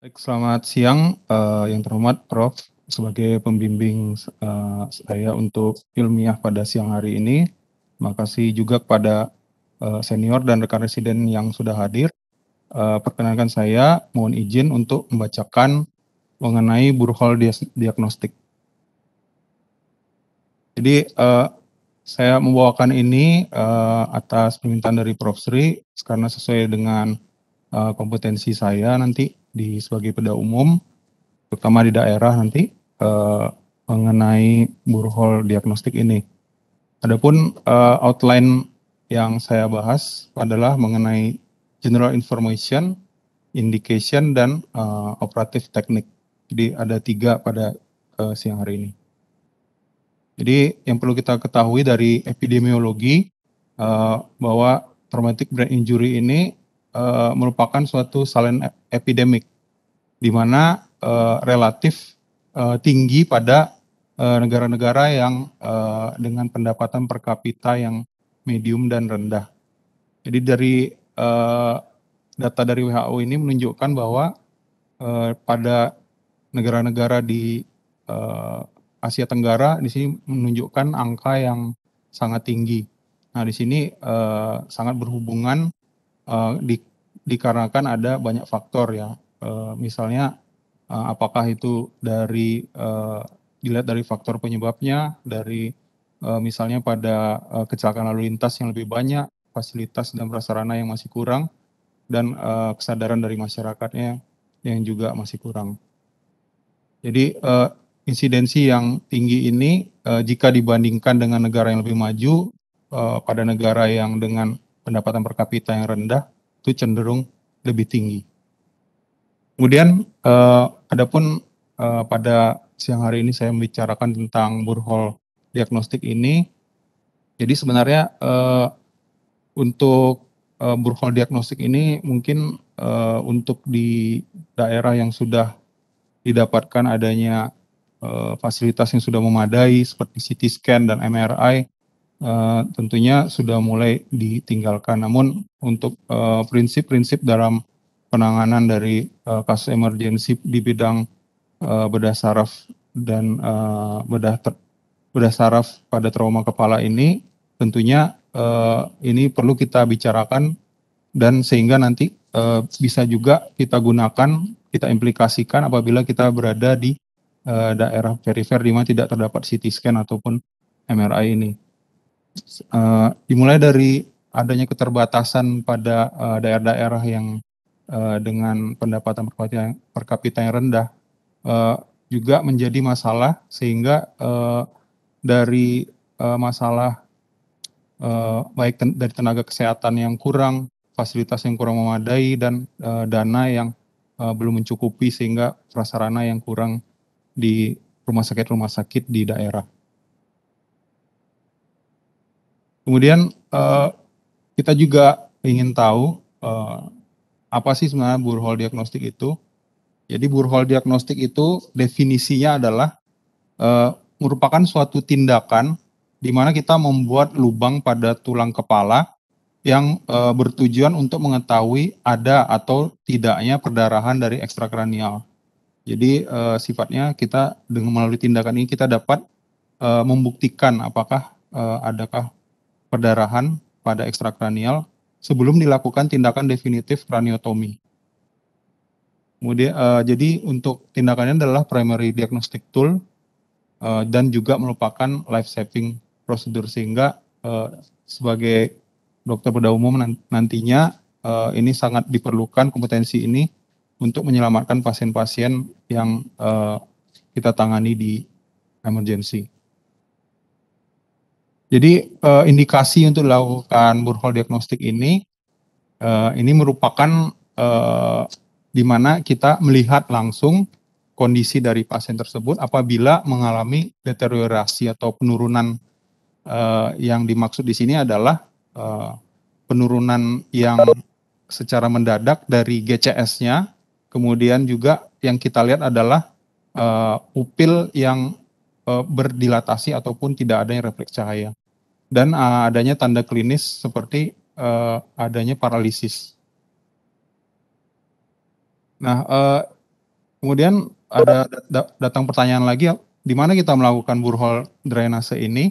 Baik, selamat siang, yang terhormat Prof. Sebagai pembimbing saya untuk ilmiah pada siang hari ini. Terima kasih juga kepada senior dan rekan residen yang sudah hadir. Perkenankan saya mohon izin untuk membacakan mengenai Burhol diagnostik. Jadi saya membawakan ini atas permintaan dari Prof. Sri karena sesuai dengan kompetensi saya nanti sebagai pedagog umum, terutama di daerah nanti mengenai Burhol diagnostik ini. Adapun outline yang saya bahas adalah mengenai general information, indication, dan operative teknik. Jadi ada 3 pada siang hari ini. Jadi yang perlu kita ketahui dari epidemiologi bahwa traumatic brain injury ini merupakan suatu silent epidemic, di mana relatif tinggi pada negara-negara yang dengan pendapatan per kapita yang medium dan rendah. Jadi dari data dari WHO ini menunjukkan bahwa pada negara-negara di Asia Tenggara di sini menunjukkan angka yang sangat tinggi. Nah, di sini sangat berhubungan dikarenakan ada banyak faktor ya. Misalnya apakah itu dilihat dari faktor penyebabnya, dari misalnya pada kecelakaan lalu lintas yang lebih banyak, fasilitas dan prasarana yang masih kurang, dan kesadaran dari masyarakatnya yang juga masih kurang. Jadi insidensi yang tinggi ini jika dibandingkan dengan negara yang lebih maju, pada negara yang dengan pendapatan per kapita yang rendah itu cenderung lebih tinggi. Kemudian adapun pada siang hari ini saya membicarakan tentang Burhol diagnostik ini. Jadi sebenarnya untuk Burhol diagnostik ini mungkin untuk di daerah yang sudah didapatkan adanya fasilitas yang sudah memadai seperti CT scan dan MRI tentunya sudah mulai ditinggalkan. Namun untuk prinsip-prinsip dalam penanganan dari kasus emergensi di bidang bedah saraf dan bedah saraf pada trauma kepala ini tentunya ini perlu kita bicarakan dan sehingga nanti bisa juga kita gunakan, kita implikasikan apabila kita berada di daerah perifer di mana tidak terdapat CT scan ataupun MRI ini. Dimulai dari adanya keterbatasan pada daerah-daerah yang dengan pendapatan per kapita yang rendah juga menjadi masalah sehingga dari masalah baik dari tenaga kesehatan yang kurang, fasilitas yang kurang memadai, dan dana yang belum mencukupi sehingga prasarana yang kurang di rumah sakit di daerah. Kemudian kita juga ingin tahu apa sih sebenarnya Burhol diagnostik itu. Jadi Burhol diagnostik itu definisinya adalah merupakan suatu tindakan di mana kita membuat lubang pada tulang kepala yang bertujuan untuk mengetahui ada atau tidaknya perdarahan dari ekstrakranial. Jadi sifatnya kita dengan melalui tindakan ini kita dapat membuktikan apakah adakah perdarahan pada ekstrakranial sebelum dilakukan tindakan definitif kraniotomi. Kemudian jadi untuk tindakannya adalah primary diagnostic tool dan juga merupakan life saving prosedur sehingga sebagai dokter bedah umum nantinya ini sangat diperlukan kompetensi ini untuk menyelamatkan pasien-pasien yang kita tangani di emergency. Jadi indikasi untuk dilakukan Burhol diagnostik ini merupakan di mana kita melihat langsung kondisi dari pasien tersebut apabila mengalami deteriorasi atau penurunan yang dimaksud di sini adalah penurunan yang secara mendadak dari GCS-nya, kemudian juga yang kita lihat adalah pupil yang berdilatasi ataupun tidak adanya refleks cahaya, dan adanya tanda klinis seperti adanya paralisis. Nah, Kemudian ada datang pertanyaan lagi, di mana kita melakukan borehole drainase ini?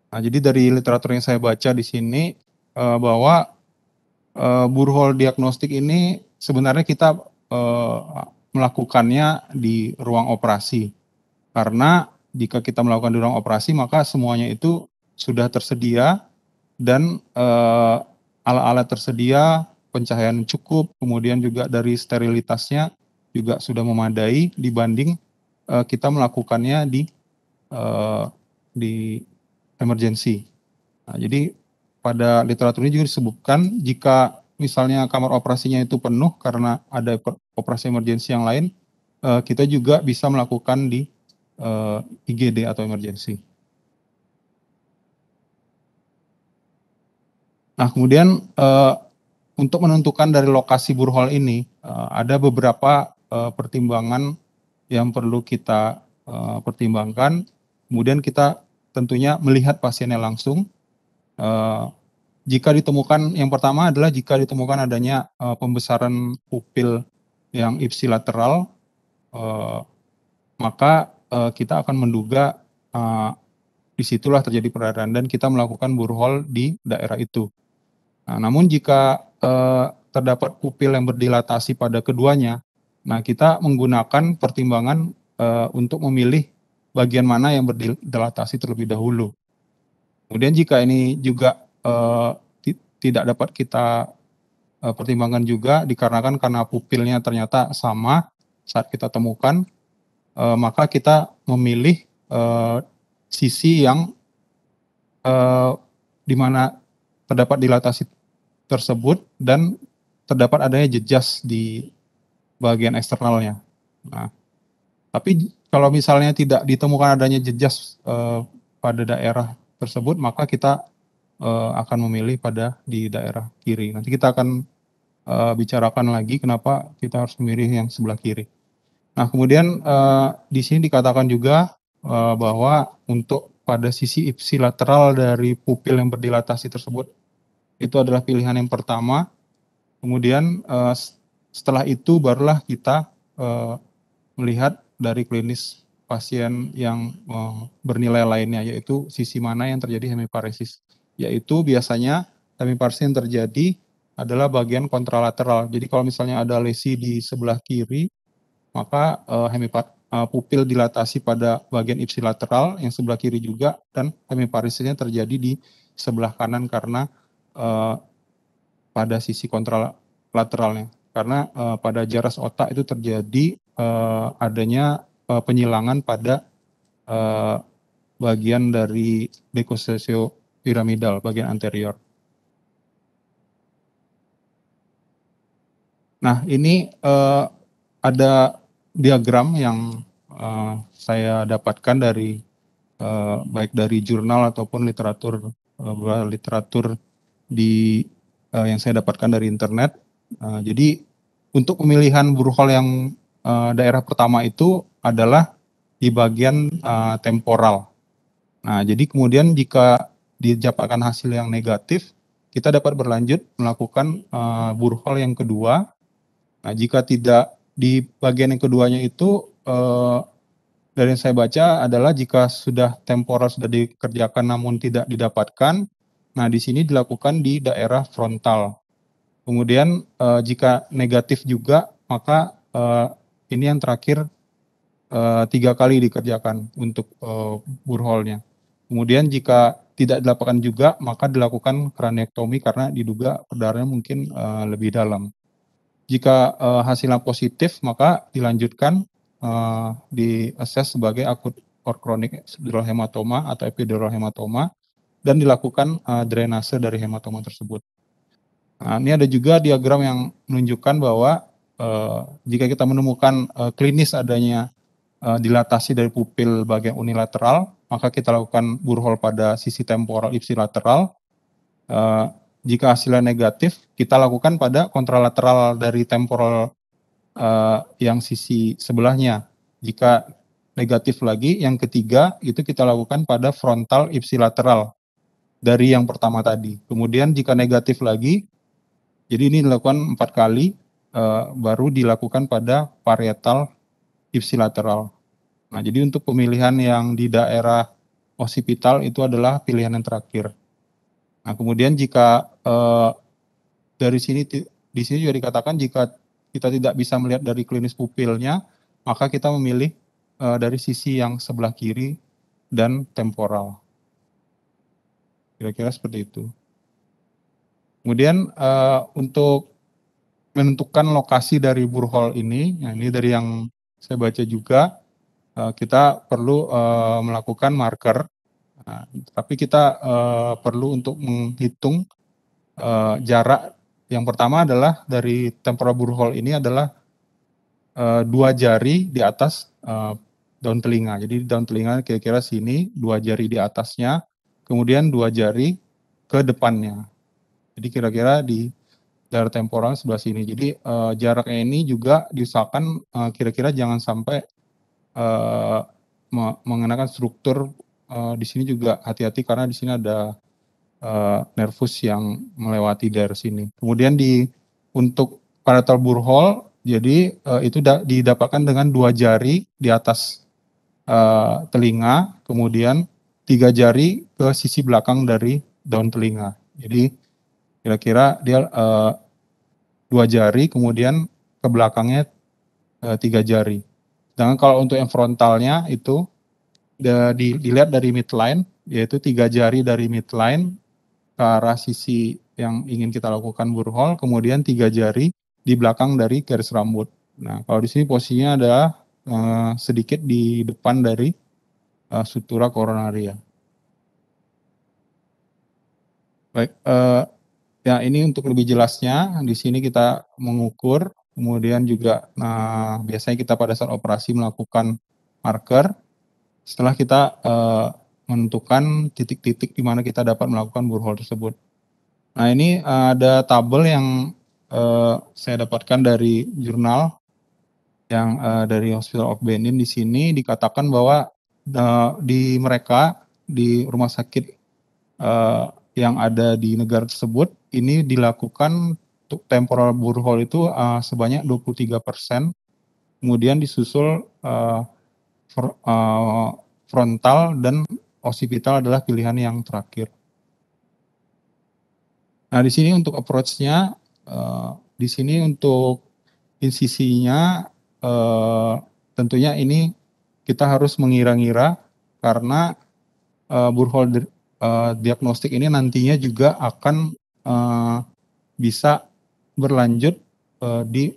Nah, jadi dari literatur yang saya baca di sini bahwa borehole diagnostik ini sebenarnya kita melakukannya di ruang operasi. Karena jika kita melakukan di ruang operasi maka semuanya itu sudah tersedia dan alat-alat tersedia, pencahayaan cukup, kemudian juga dari sterilitasnya juga sudah memadai dibanding kita melakukannya di emergency. Nah, jadi pada literatur ini juga disebutkan jika misalnya kamar operasinya itu penuh karena ada operasi emergensi yang lain, kita juga bisa melakukan di IGD atau emergency. Nah, kemudian untuk menentukan dari lokasi borehole ini ada beberapa pertimbangan yang perlu kita pertimbangkan. Kemudian kita tentunya melihat pasiennya langsung. Jika ditemukan, yang pertama adalah jika ditemukan adanya pembesaran pupil yang ipsilateral, maka kita akan menduga disitulah terjadi perdarahan dan kita melakukan borehole di daerah itu. Nah, namun jika terdapat pupil yang berdilatasi pada keduanya, nah kita menggunakan pertimbangan untuk memilih bagian mana yang berdilatasi terlebih dahulu. Kemudian jika ini juga tidak dapat kita pertimbangkan juga dikarenakan karena pupilnya ternyata sama saat kita temukan, maka kita memilih sisi yang di mana terdapat dilatasi tersebut dan terdapat adanya jejas di bagian eksternalnya. Nah, tapi kalau misalnya tidak ditemukan adanya jejas pada daerah tersebut, maka kita akan memilih di daerah kiri. Nanti kita akan bicarakan lagi kenapa kita harus memilih yang sebelah kiri. Nah, kemudian di sini dikatakan juga bahwa untuk pada sisi ipsilateral dari pupil yang berdilatasi tersebut itu adalah pilihan yang pertama. Kemudian setelah itu barulah kita melihat dari klinis pasien yang bernilai lainnya, yaitu sisi mana yang terjadi hemiparesis. Yaitu biasanya hemiparesis yang terjadi adalah bagian kontralateral. Jadi kalau misalnya ada lesi di sebelah kiri, maka pupil dilatasi pada bagian ipsilateral yang sebelah kiri juga, dan hemiparesisnya terjadi di sebelah kanan karena pada sisi kontralateralnya. Karena pada jaras otak itu terjadi adanya penyilangan pada bagian dari dekosesio piramidal, bagian anterior. Nah, ini ada diagram yang saya dapatkan dari baik dari jurnal ataupun literatur di yang saya dapatkan dari internet. Jadi untuk pemilihan borehole yang daerah pertama itu adalah di bagian temporal. Nah, jadi kemudian jika didapatkan hasil yang negatif, kita dapat berlanjut melakukan borehole yang kedua. Nah, jika tidak di bagian yang keduanya itu dari yang saya baca adalah jika sudah temporal sudah dikerjakan namun tidak didapatkan, nah di sini dilakukan di daerah frontal. Kemudian jika negatif juga, maka ini yang terakhir 3 kali dikerjakan untuk borehole-nya. Kemudian jika tidak dilakukan juga, maka dilakukan craniectomy karena diduga perdarahannya mungkin lebih dalam. Jika hasilnya positif, maka dilanjutkan di-assess sebagai akut or chronic epidural hematoma atau epidural hematoma dan dilakukan drainase dari hematoma tersebut. Nah, ini ada juga diagram yang menunjukkan bahwa jika kita menemukan klinis adanya dilatasi dari pupil bagian unilateral, maka kita lakukan borehole pada sisi temporal ipsilateral. Jika hasilnya negatif, kita lakukan pada kontralateral dari temporal yang sisi sebelahnya. Jika negatif lagi, yang ketiga itu kita lakukan pada frontal ipsilateral dari yang pertama tadi. Kemudian jika negatif lagi, jadi ini dilakukan 4 kali, baru dilakukan pada parietal ipsilateral. Nah, jadi untuk pemilihan yang di daerah occipital itu adalah pilihan yang terakhir. Nah, kemudian jika dari sini di sini juga dikatakan jika kita tidak bisa melihat dari klinis pupilnya, maka kita memilih dari sisi yang sebelah kiri dan temporal. Kira-kira seperti itu. Kemudian untuk menentukan lokasi dari borehole ini, nah ini dari yang saya baca juga, kita perlu melakukan marker. Nah, tapi kita perlu untuk menghitung jarak. Yang pertama adalah dari temporal borehole ini adalah 2 jari di atas daun telinga. Jadi daun telinga kira-kira sini, 2 jari di atasnya, kemudian 2 jari ke depannya. Jadi kira-kira di daerah temporal sebelah sini. Jadi jaraknya ini juga diusahakan kira-kira jangan sampai mengenakan struktur. Di sini juga hati-hati karena di sini ada nervus yang melewati daerah sini. Kemudian untuk parietal borehole, jadi itu didapatkan dengan 2 jari di atas telinga, kemudian 3 jari ke sisi belakang dari daun telinga. Jadi kira-kira dia 2 jari, kemudian ke belakangnya 3 jari. Sedangkan kalau untuk yang frontalnya itu dilihat dari midline, yaitu 3 jari dari midline ke arah sisi yang ingin kita lakukan borehole, kemudian 3 jari di belakang dari garis rambut. Nah, kalau di sini posisinya adalah sedikit di depan dari sutura koronaria. Baik, ya ini untuk lebih jelasnya, di sini kita mengukur, kemudian juga biasanya kita pada saat operasi melakukan marker, setelah kita menentukan titik-titik di mana kita dapat melakukan borehole tersebut. Nah, ini ada tabel yang saya dapatkan dari jurnal yang dari Hospital of Benin. Di sini dikatakan bahwa di mereka di rumah sakit yang ada di negara tersebut ini dilakukan untuk temporal borehole itu sebanyak 23%, kemudian disusul frontal dan occipital adalah pilihan yang terakhir. Nah, di sini untuk approach-nya, di sini untuk insisinya tentunya ini kita harus mengira-ngira karena borehole diagnostik ini nantinya juga akan bisa berlanjut di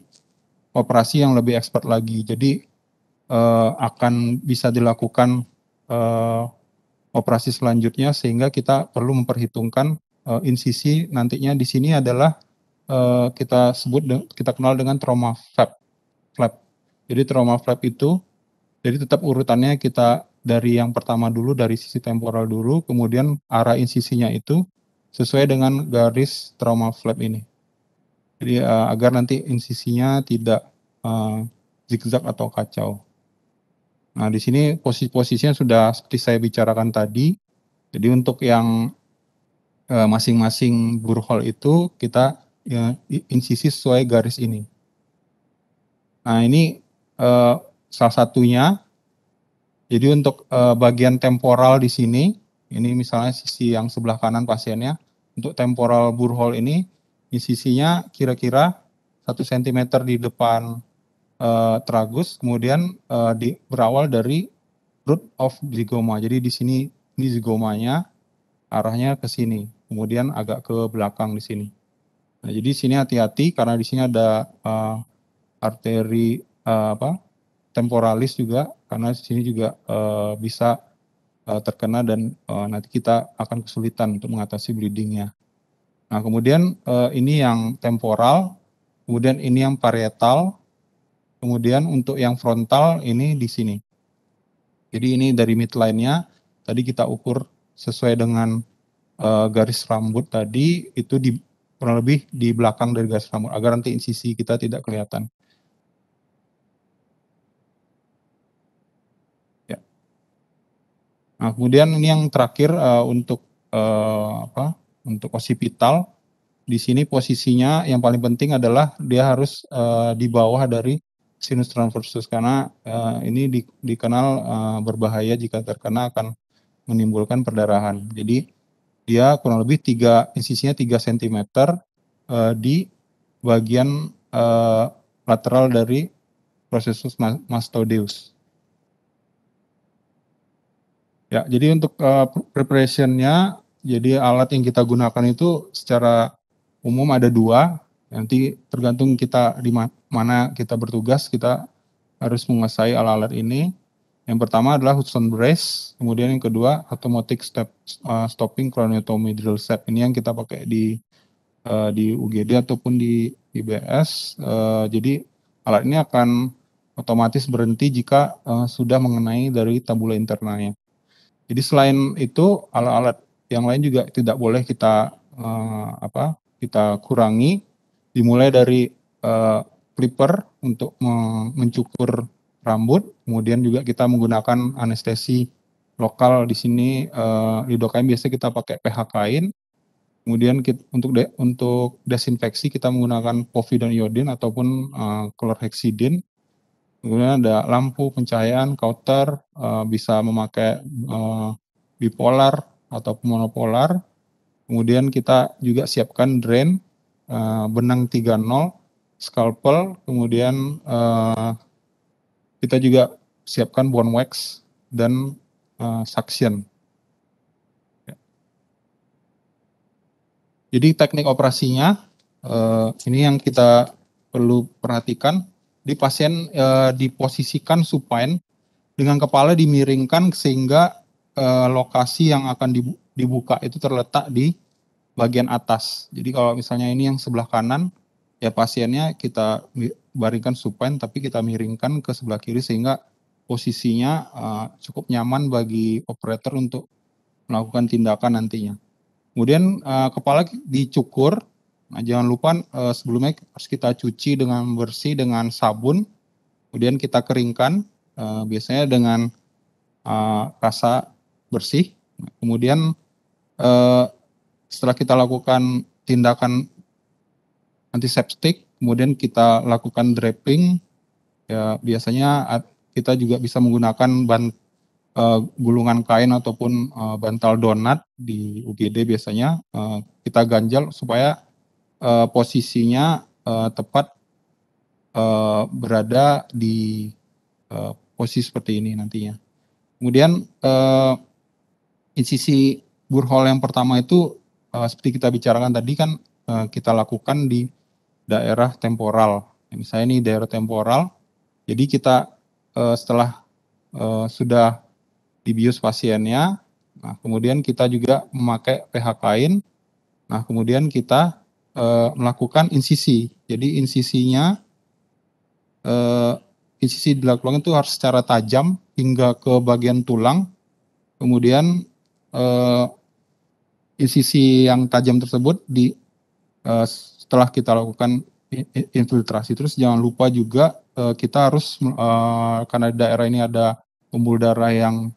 operasi yang lebih expert lagi. Jadi akan bisa dilakukan operasi selanjutnya sehingga kita perlu memperhitungkan insisi nantinya di sini adalah kita kenal dengan trauma flap. Jadi trauma flap itu jadi tetap urutannya kita dari yang pertama dulu dari sisi temporal dulu, kemudian arah insisinya itu sesuai dengan garis trauma flap ini. Jadi agar nanti insisinya tidak zigzag atau kacau. Nah, di sini posisinya sudah seperti saya bicarakan tadi. Jadi untuk yang masing-masing borehole itu kita insisi sesuai garis ini. Nah, ini salah satunya. Jadi untuk bagian temporal di sini, ini misalnya sisi yang sebelah kanan pasiennya, untuk temporal borehole ini insisinya kira-kira 1 cm di depan tragus, kemudian berawal dari root of zygoma. Jadi di sini ini zygomanya arahnya ke sini, kemudian agak ke belakang di sini. Nah, jadi di sini hati-hati karena di sini ada arteri temporalis juga, karena di sini juga bisa terkena dan nanti kita akan kesulitan untuk mengatasi bleedingnya. Nah, kemudian ini yang temporal, kemudian ini yang parietal, kemudian untuk yang frontal ini di sini. Jadi ini dari midline-nya tadi kita ukur sesuai dengan garis rambut tadi itu kurang lebih di belakang dari garis rambut agar nanti insisi kita tidak kelihatan. Ya. Nah, kemudian ini yang terakhir untuk occipital. Di sini posisinya yang paling penting adalah dia harus di bawah dari sinus transversus karena ini dikenal berbahaya jika terkena akan menimbulkan perdarahan. Jadi dia kurang lebih insisinya 3 cm di bagian lateral dari processus mastoideus. Ya, jadi untuk preparation-nya, jadi alat yang kita gunakan itu secara umum ada 2. Nanti tergantung kita di mana kita bertugas, kita harus menguasai alat-alat ini. Yang pertama adalah Hudson brace, kemudian yang kedua automatic stopping craniotomy drill set. Ini yang kita pakai di UGD ataupun di IBS. Jadi alat ini akan otomatis berhenti jika sudah mengenai dari tabula internanya. Jadi selain itu alat-alat yang lain juga tidak boleh kita kurangi. Dimulai dari clipper untuk mencukur rambut, kemudian juga kita menggunakan anestesi lokal di sini. Lidocaine biasanya kita pakai PH kain. Kemudian untuk desinfeksi kita menggunakan povidone iodine ataupun chlorhexidine. Kemudian ada lampu pencahayaan, kauter, bisa memakai bipolar ataupun monopolar. Kemudian kita juga siapkan drain, benang 3-0, scalpel, kemudian kita juga siapkan bone wax dan suction. Jadi teknik operasinya ini yang kita perlu perhatikan. Di pasien diposisikan supine dengan kepala dimiringkan sehingga lokasi yang akan dibuka itu terletak di bagian atas. Jadi kalau misalnya ini yang sebelah kanan, ya pasiennya kita baringkan supine tapi kita miringkan ke sebelah kiri sehingga posisinya cukup nyaman bagi operator untuk melakukan tindakan nantinya. Kemudian kepala dicukur. Nah, jangan lupa sebelumnya harus kita cuci dengan bersih dengan sabun, kemudian kita keringkan biasanya dengan rasa bersih. Kemudian setelah kita lakukan tindakan antiseptik, kemudian kita lakukan draping. Ya, biasanya kita juga bisa menggunakan gulungan kain ataupun bantal donat di UGD biasanya kita ganjal supaya posisinya tepat berada di posisi seperti ini nantinya. Kemudian insisi burhole yang pertama itu seperti kita bicarakan tadi kan kita lakukan di daerah temporal. Misalnya ini daerah temporal. Jadi kita setelah sudah dibius pasiennya, nah kemudian kita juga memakai PH kain. Nah kemudian kita melakukan insisi. Jadi insisinya insisi dilakukan itu harus secara tajam hingga ke bagian tulang. Kemudian insisi yang tajam tersebut setelah kita lakukan infiltrasi, terus jangan lupa juga kita harus karena di daerah ini ada pembuluh darah yang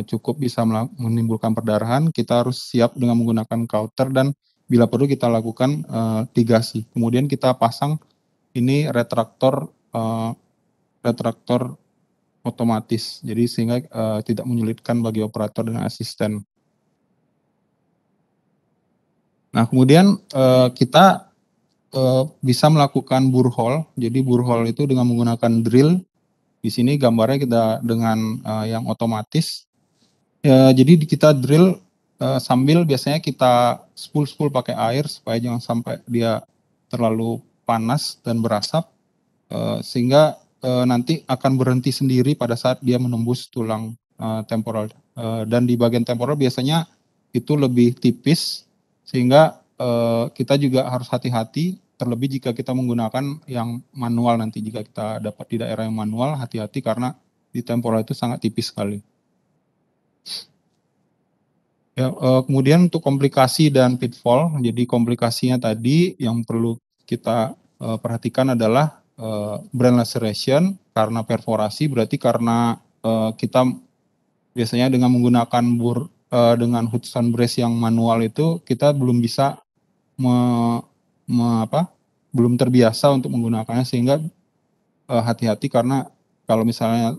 cukup bisa menimbulkan perdarahan, kita harus siap dengan menggunakan kauter dan bila perlu kita lakukan ligasi. Kemudian kita pasang ini retraktor otomatis, jadi sehingga tidak menyulitkan bagi operator dan asisten. Nah kemudian kita bisa melakukan burhole. Jadi burhole itu dengan menggunakan drill. Di sini gambarnya kita dengan yang otomatis. Jadi kita drill sambil biasanya kita spool pakai air supaya jangan sampai dia terlalu panas dan berasap, sehingga nanti akan berhenti sendiri pada saat dia menembus tulang temporal. Dan di bagian temporal biasanya itu lebih tipis, sehingga kita juga harus hati-hati, terlebih jika kita menggunakan yang manual nanti. Jika kita dapat di daerah yang manual, hati-hati karena di temporal itu sangat tipis sekali. Ya, kemudian untuk komplikasi dan pitfall, jadi komplikasinya tadi yang perlu kita perhatikan adalah brain laceration karena perforasi, berarti karena kita biasanya dengan menggunakan dengan Hudson brace yang manual itu kita belum bisa belum terbiasa untuk menggunakannya, sehingga hati-hati karena kalau misalnya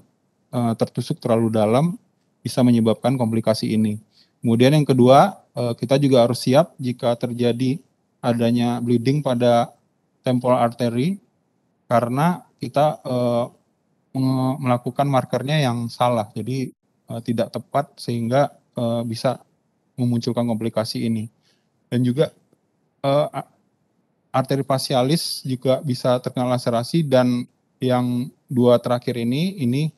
tertusuk terlalu dalam bisa menyebabkan komplikasi ini. Kemudian yang kedua, kita juga harus siap jika terjadi adanya bleeding pada temporal artery karena kita melakukan markernya yang salah, jadi tidak tepat sehingga bisa memunculkan komplikasi ini. Dan juga arteri facialis juga bisa terkena laserasi, dan yang dua terakhir ini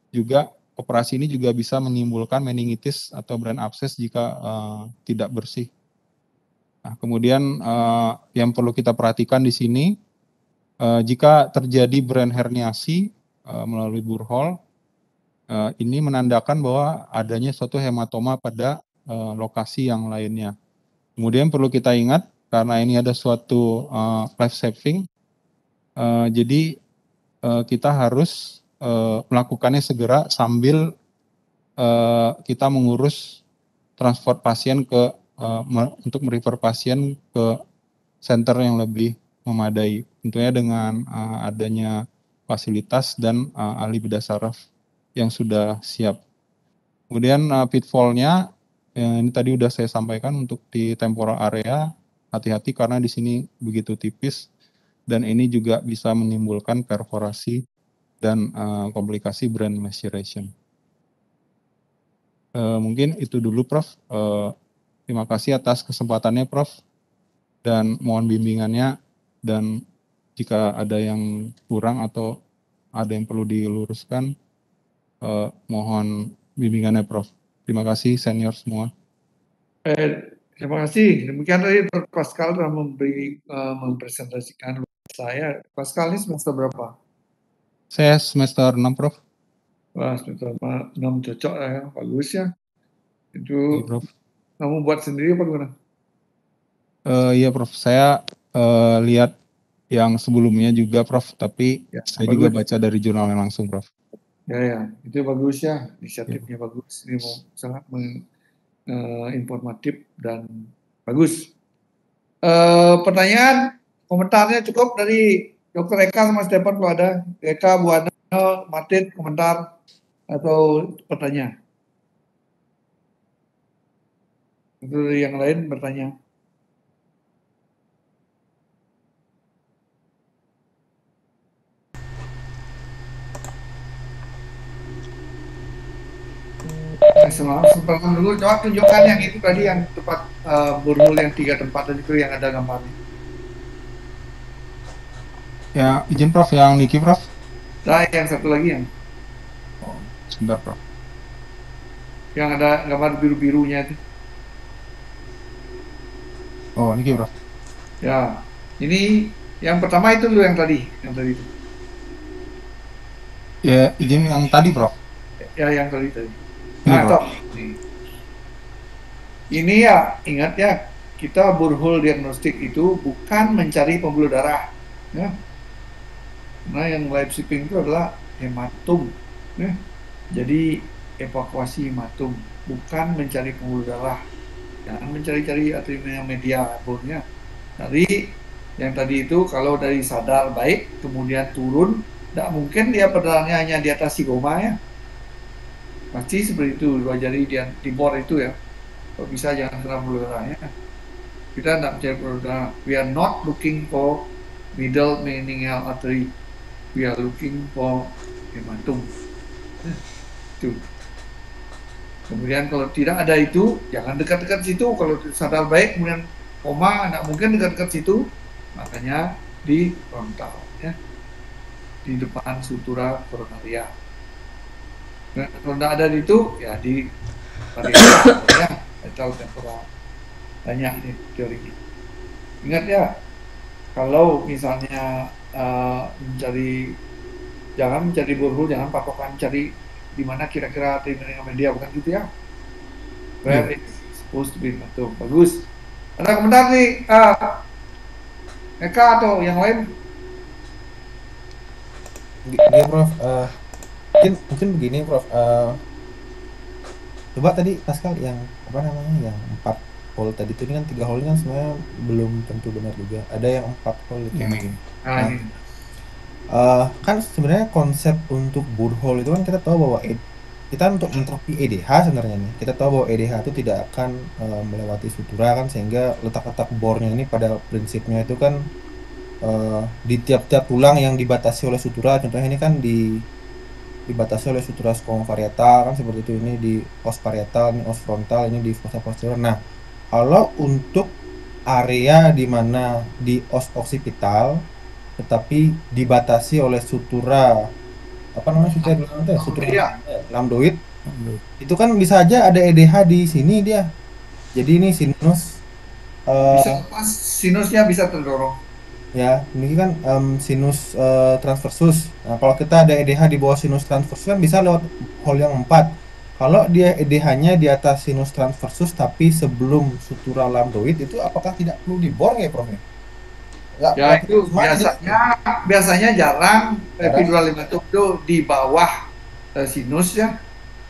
juga operasi ini juga bisa menimbulkan meningitis atau brain abscess jika tidak bersih. Nah, kemudian yang perlu kita perhatikan di sini, jika terjadi brain herniasi melalui burhole, ini menandakan bahwa adanya suatu hematoma pada lokasi yang lainnya. Kemudian perlu kita ingat, karena ini ada suatu life saving, jadi kita harus melakukannya segera sambil kita mengurus transport pasien untuk merefer pasien ke center yang lebih memadai, tentunya dengan adanya fasilitas dan ahli bedah saraf yang sudah siap. Kemudian pitfall-nya ini tadi udah saya sampaikan, untuk di temporal area hati-hati karena di sini begitu tipis dan ini juga bisa menimbulkan perforasi dan komplikasi brain maceration. Mungkin itu dulu Prof. Terima kasih atas kesempatannya Prof. Dan mohon bimbingannya, dan jika ada yang kurang atau ada yang perlu diluruskan, mohon bimbingannya Prof. Terima kasih senior semua. Terima kasih. Demikian tadi Dr. Pascal telah mempresentasikan saya. Pascal ini semester berapa? Saya semester 6 Prof. Wah, semester 6 cocok ya, bagus ya. Itu Iya, Prof. kamu buat sendiri apa gimana? Iya Prof, saya lihat yang sebelumnya juga Prof, tapi ya, saya bagus. Juga baca dari jurnalnya langsung Prof. Ya, itu bagus ya, inisiatifnya ya. Bagus. Ini sangat informatif dan bagus. Pertanyaan, komentarnya cukup dari Dr. Eka sama Stefan kalau ada. Eka, Bu Ana, Martin, komentar atau pertanyaan. Itu yang lain bertanya. Sebelum dulu, coba tunjukkan yang itu tadi, yang tempat burhul yang 3 tempat tadi itu yang ada gambarnya. Ya, izin Prof, yang Niki Prof. Nah, yang satu lagi yang. Oh, sebentar Prof. Yang ada gambar biru-birunya itu. Oh, Niki Prof. Ya, ini yang pertama itu dulu yang tadi itu. Ya, izin yang tadi Prof. Ya, yang tadi. Nah, toh. Ini ya, ingat ya, kita burhole diagnostik itu bukan mencari pembuluh darah, ya. Nah, yang live shipping itu adalah hematom, ya. Jadi evakuasi hematom, bukan mencari pembuluh darah. Jangan mencari-cari arteria media burnya. Dari yang tadi itu, kalau dari sadar baik kemudian turun, tidak mungkin dia pedalnya hanya di atas sigoma ya. Pasti seperti itu, 2 jari di bor itu ya. Kalau bisa jangan kena pembuluh darahnya. Kita tidak mencari pembuluh darah. We are not looking for middle meningeal artery. We are looking for hematom. Itu. Kemudian kalau tidak ada itu, jangan dekat-dekat situ. Kalau sadar baik kemudian koma, tidak mungkin dekat-dekat situ. Makanya di frontal, ya, di depan sutura koronaria. Nah, kalau tidak ada itu, ya di parietal, ya, parietal temporal. Banyak nih teorinya. Ingat ya, kalau misalnya jangan mencari burhul, jangan patokan cari di mana kira-kira arteria media, bukan gitu ya. Where it's supposed to be hematom. Bagus. Ada komentar nih, Eka atau yang lain? Gini Prof, mungkin begini Prof, coba tadi Pascal yang apa namanya, yang 4 hole tadi itu, ini kan 3 hole kan sebenarnya belum tentu benar juga, ada yang 4 hole itu. Ini. Kan sebenarnya konsep untuk borehole itu kan kita tahu bahwa kita untuk entrophi EDH sebenarnya nih, kita tahu bahwa EDH itu tidak akan melewati sutura kan, sehingga letak-letak bornya ini pada prinsipnya itu kan di tiap-tiap tulang yang dibatasi oleh sutura. Contohnya ini kan dibatasi oleh sutura skoma varietal kan seperti itu, ini di os parietal, ini os frontal, ini di fossa posterior. Nah, kalau untuk area di mana di os occipital tetapi dibatasi oleh sutura, apa namanya, sutura belakang itu ya, sutura Iya, lambdoid, itu kan bisa aja ada EDH di sini dia. Jadi ini sinus bisa eh, pas sinusnya bisa terdorong. ya, ini kan sinus transversus. Nah, kalau kita ada EDH di bawah sinus transversus kan bisa lewat hole yang 4. Kalau dia EDH-nya di atas sinus transversus tapi sebelum sutura lambdoid, itu apakah tidak perlu dibor ya, Prof? Ya Nggak itu perlu mana gitu? biasanya jarang Jarang. epidural hematom itu di bawah sinus ya.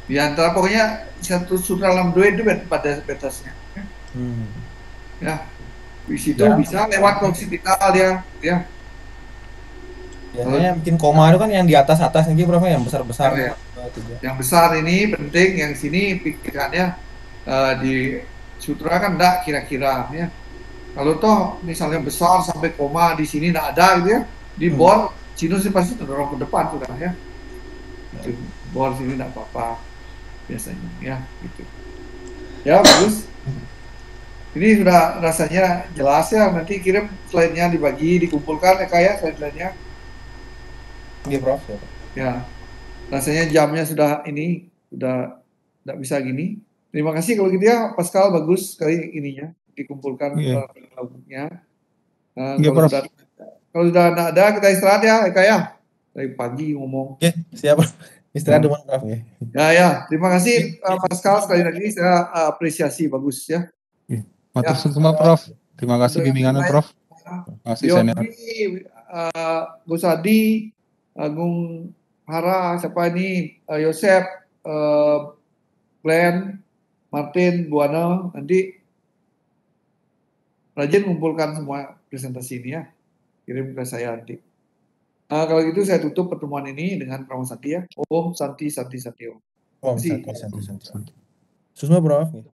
Di antara pokoknya satu sutra lambdoid itu pada batasnya. Hmm. Ya, di situ Jarang. bisa lewat occipital dia, ya. Kalau Biasanya bikin koma itu kan yang di atas-atas nih, Prof, yang besar-besar ya, tuh. ya. 2, 3. Yang besar ini penting, yang sini pikirannya di sutra kan enggak kira-kira ya. Kalau toh misalnya besar sampai koma di sini enggak ada gitu ya, di bor sinusnya pasti terdorong ke depan sudah ya. Itu bor sini enggak apa-apa biasanya ya gitu. Ya bagus. Ini sudah rasanya jelas ya. Nanti kirim slide-nya dibagi, dikumpulkan ya kayak slide-slide-nya. Iya, Prof. Ya. Ya, rasanya jamnya sudah ini sudah tidak bisa gini. Terima kasih kalau gitu ya, Pascal, bagus sekali ininya dikumpulkan Iya, lauknya. iya Kalau Prof. sudah tidak ada kita istirahat ya, Eka ya. Dari pagi ngomong. Oke, siap. Istirahat Ya, dulu, Prof. Ya. ya. Terima kasih Oke. Pascal sekali lagi saya apresiasi bagus ya. Iya. Matur Ya, semua Prof. Terima kasih untuk yang bimbingannya lain, Prof. Terima kasih senior. Biodi, Gusadi, Agung Hara, siapa ini, Yosep, Glenn, Martin, Buana, nanti rajin kumpulkan semua presentasi ini ya, kirim ke saya nanti. Kalau gitu saya tutup pertemuan ini dengan Pramasakti ya. Om Santi Santi Santi Om. Om, Terima kasih. santai, santai, santai. Susah, Prof.